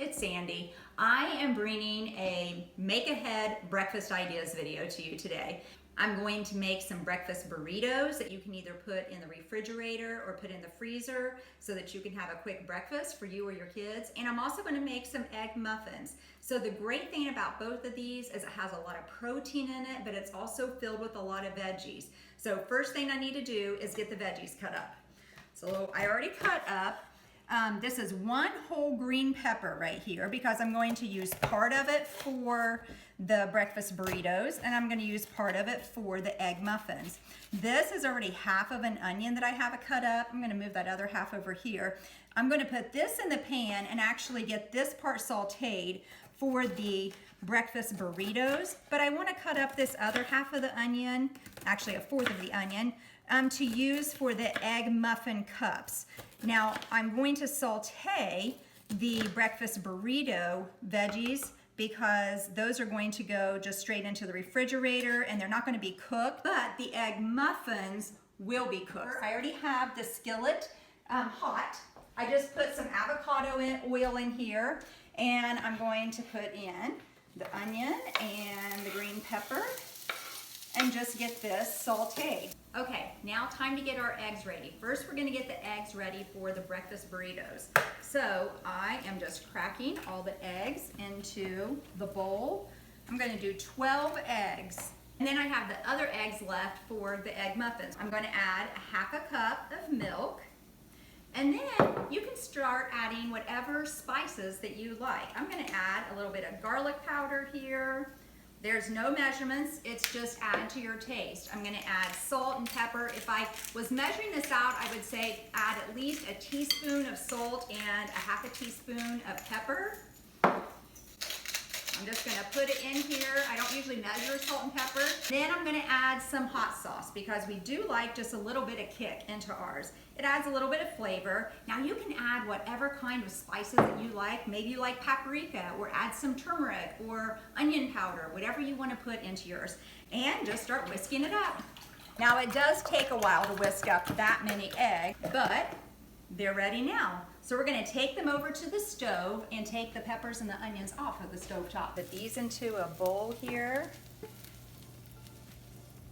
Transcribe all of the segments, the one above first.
it's Sandy. I am bringing a make ahead breakfast ideas video to you today. I'm going to make some breakfast burritos that you can either put in the refrigerator or put in the freezer so that you can have a quick breakfast for you or your kids. And I'm also going to make some egg muffins. So the great thing about both of these is it has a lot of protein in it, but it's also filled with a lot of veggies. So first thing I need to do is get the veggies cut up. So I already cut up. This is one whole green pepper right here because I'm going to use part of it for the breakfast burritos and I'm going to use part of it for the egg muffins. This is already half of an onion that I have cut up. I'm going to move that other half over here. I'm going to put this in the pan and actually get this part sauteed for the breakfast burritos, but I want to cut up this other half of the onion, actually a fourth of the onion, to use for the egg muffin cups. Now I'm going to saute the breakfast burrito veggies because those are going to go just straight into the refrigerator and they're not going to be cooked, but the egg muffins will be cooked. I already have the skillet hot. I just put some avocado oil in here and I'm going to put in the onion and the green pepper and just get this sauteed. Okay, now time to get our eggs ready. First, we're gonna get the eggs ready for the breakfast burritos. So I am just cracking all the eggs into the bowl. I'm gonna do 12 eggs. And then I have the other eggs left for the egg muffins. I'm gonna add a half a cup of milk. And then you can start adding whatever spices that you like. I'm gonna add a little bit of garlic powder here. There's no measurements, it's just add to your taste. I'm gonna add salt and pepper. If I was measuring this out, I would say add at least a teaspoon of salt and a half a teaspoon of pepper. I'm just gonna put it in here. I don't usually measure salt and pepper. Then I'm gonna add some hot sauce because we do like just a little bit of kick into ours. It adds a little bit of flavor. Now you can add whatever kind of spices that you like. Maybe you like paprika or add some turmeric or onion powder, whatever you wanna put into yours. And just start whisking it up. Now it does take a while to whisk up that many eggs, but they're ready now. So we're gonna take them over to the stove and take the peppers and the onions off of the stovetop. Put these into a bowl here.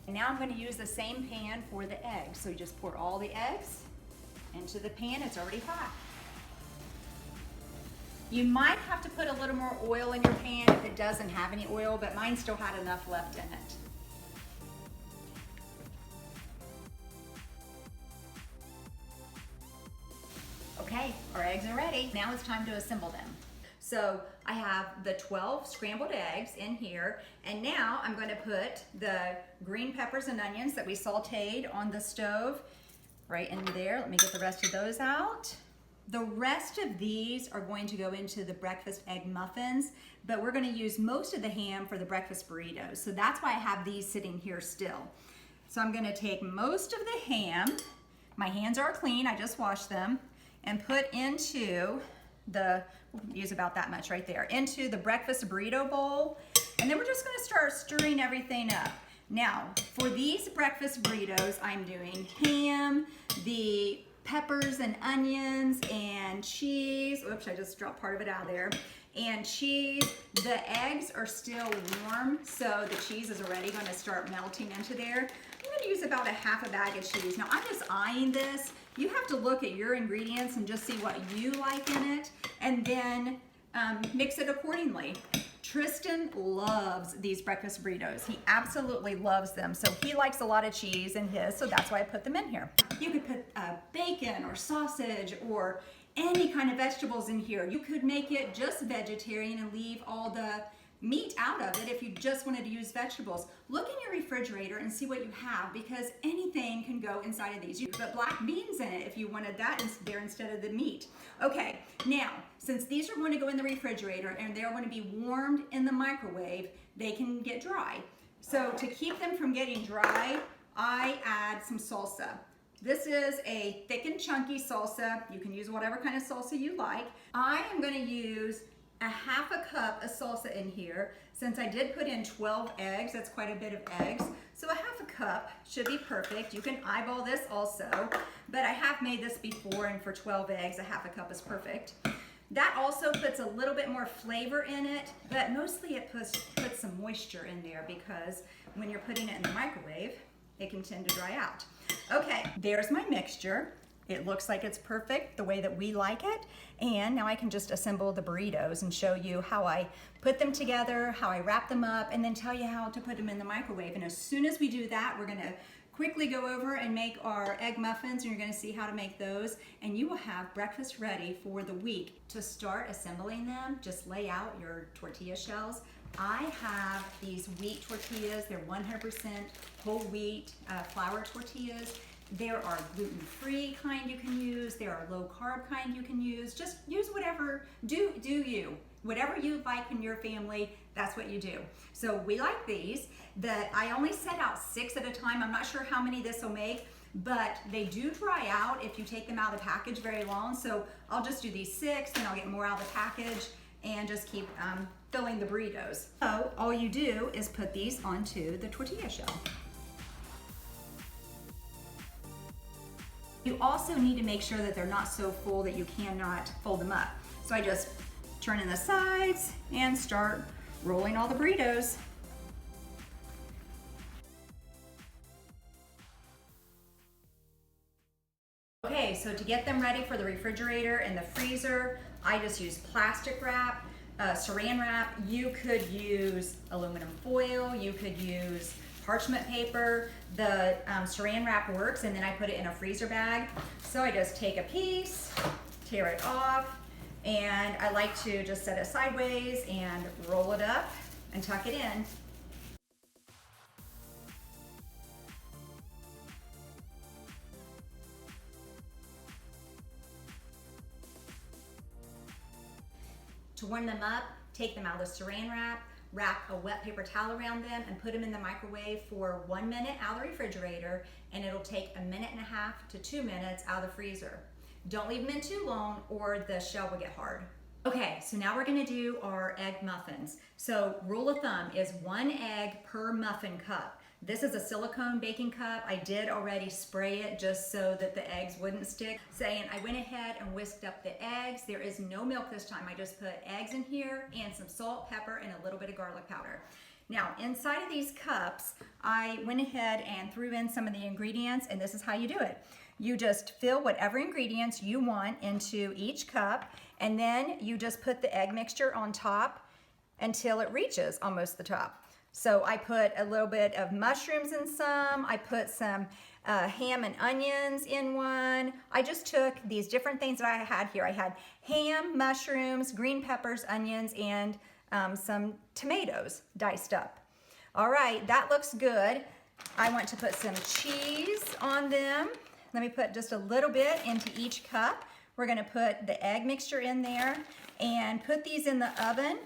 And now I'm gonna use the same pan for the eggs. So you just pour all the eggs into the pan, it's already hot. You might have to put a little more oil in your pan if it doesn't have any oil, but mine still had enough left in it. Okay, our eggs are ready. Now it's time to assemble them. So I have the 12 scrambled eggs in here, and now I'm going to put the green peppers and onions that we sauteed on the stove right in there. Let me get the rest of those out. The rest of these are going to go into the breakfast egg muffins, but we're going to use most of the ham for the breakfast burritos. So that's why I have these sitting here still. So I'm going to take most of the ham. My hands are clean, I just washed them. And put into the, we'll use about that much right there, into the breakfast burrito bowl. And then we're just gonna start stirring everything up. Now, for these breakfast burritos, I'm doing ham, the peppers and onions and cheese. Oops, I just dropped part of it out there. And cheese. The eggs are still warm, so the cheese is already gonna start melting into there. I'm gonna use about a half a bag of cheese. Now I'm just eyeing this. You have to look at your ingredients and just see what you like in it and then mix it accordingly. Tristan loves these breakfast burritos. He absolutely loves them. So he likes a lot of cheese in his, so that's why I put them in here. You could put bacon or sausage or any kind of vegetables in here. You could make it just vegetarian and leave all the meat out of it if you just wanted to use vegetables. Look in your refrigerator and see what you have because anything can go inside of these. You could put black beans in it if you wanted that there instead of the meat. Okay, now, since these are going to go in the refrigerator and they're going to be warmed in the microwave, they can get dry. So to keep them from getting dry, I add some salsa. This is a thick and chunky salsa. You can use whatever kind of salsa you like. I am going to use a half a cup of salsa in here. Since I did put in 12 eggs, that's quite a bit of eggs. So a half a cup should be perfect. You can eyeball this also, but I have made this before and for 12 eggs, a half a cup is perfect. That also puts a little bit more flavor in it, but mostly it puts some moisture in there because when you're putting it in the microwave, it can tend to dry out. Okay, there's my mixture. It looks like it's perfect the way that we like it. And now I can just assemble the burritos and show you how I put them together, how I wrap them up, and then tell you how to put them in the microwave. And as soon as we do that, we're gonna quickly go over and make our egg muffins, and you're gonna see how to make those, and you will have breakfast ready for the week. To start assembling them, just lay out your tortilla shells. I have these wheat tortillas. They're 100% whole wheat flour tortillas. There are gluten-free kind you can use. There are low-carb kind you can use. Just use whatever, do you. Whatever you like in your family, that's what you do. So we like these. I only set out 6 at a time. I'm not sure how many this will make, but they do dry out if you take them out of the package very long. So I'll just do these 6, then I'll get more out of the package and just keep filling the burritos. So all you do is put these onto the tortilla shell. You also need to make sure that they're not so full that you cannot fold them up. So I just turn in the sides and start rolling all the burritos. Okay, so to get them ready for the refrigerator and the freezer, I just use plastic wrap, saran wrap. You could use aluminum foil, you could use parchment paper. The saran wrap works, and then I put it in a freezer bag. So I just take a piece, tear it off, and I like to just set it sideways and roll it up and tuck it in. To warm them up, take them out of the saran wrap, wrap a wet paper towel around them, and put them in the microwave for 1 minute out of the refrigerator, and it'll take 1.5 minutes to 2 minutes out of the freezer. Don't leave them in too long or the shell will get hard. Okay, so now we're gonna do our egg muffins. So rule of thumb is 1 egg per muffin cup. This is a silicone baking cup. I did already spray it just so that the eggs wouldn't stick. I went ahead and whisked up the eggs. There is no milk this time. I just put eggs in here and some salt, pepper, and a little bit of garlic powder. Now, inside of these cups, I went ahead and threw in some of the ingredients, and this is how you do it. You just fill whatever ingredients you want into each cup, and then you just put the egg mixture on top until it reaches almost the top. So I put a little bit of mushrooms in some, I put some ham and onions in one. I just took these different things that I had here. I had ham, mushrooms, green peppers, onions, and some tomatoes diced up. All right, that looks good. I want to put some cheese on them. Let me put just a little bit into each cup. We're gonna put the egg mixture in there and put these in the oven,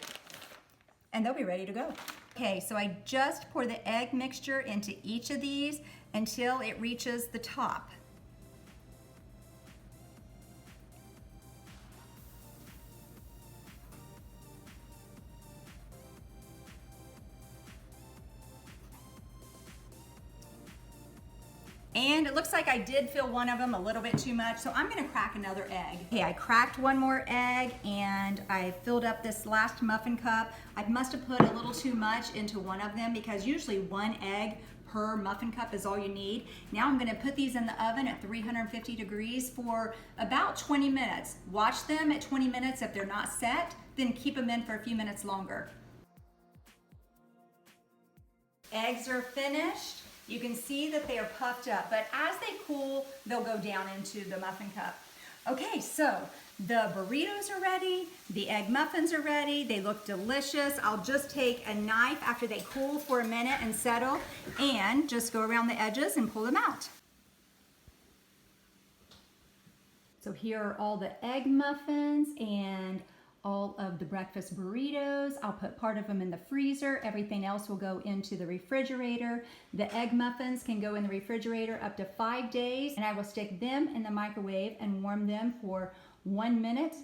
and they'll be ready to go. Okay, so I just pour the egg mixture into each of these until it reaches the top. And it looks like I did fill one of them a little bit too much, so I'm gonna crack another egg. Okay, I cracked one more egg and I filled up this last muffin cup. I must have put a little too much into one of them because usually 1 egg per muffin cup is all you need. Now I'm gonna put these in the oven at 350 degrees for about 20 minutes. Watch them at 20 minutes. If they're not set, then keep them in for a few minutes longer. Eggs are finished. You can see that they are puffed up, but as they cool, they'll go down into the muffin cup. Okay, so the burritos are ready, the egg muffins are ready, they look delicious. I'll just take a knife after they cool for a minute and settle, and just go around the edges and pull them out. So here are all the egg muffins and all of the breakfast burritos. I'll put part of them in the freezer. Everything else will go into the refrigerator. The egg muffins can go in the refrigerator up to 5 days, and I will stick them in the microwave and warm them for 1 minute,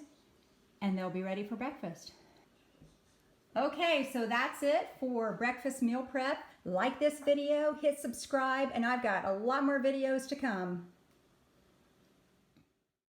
and they'll be ready for breakfast. Okay, so that's it for breakfast meal prep. Like this video, hit subscribe, and I've got a lot more videos to come.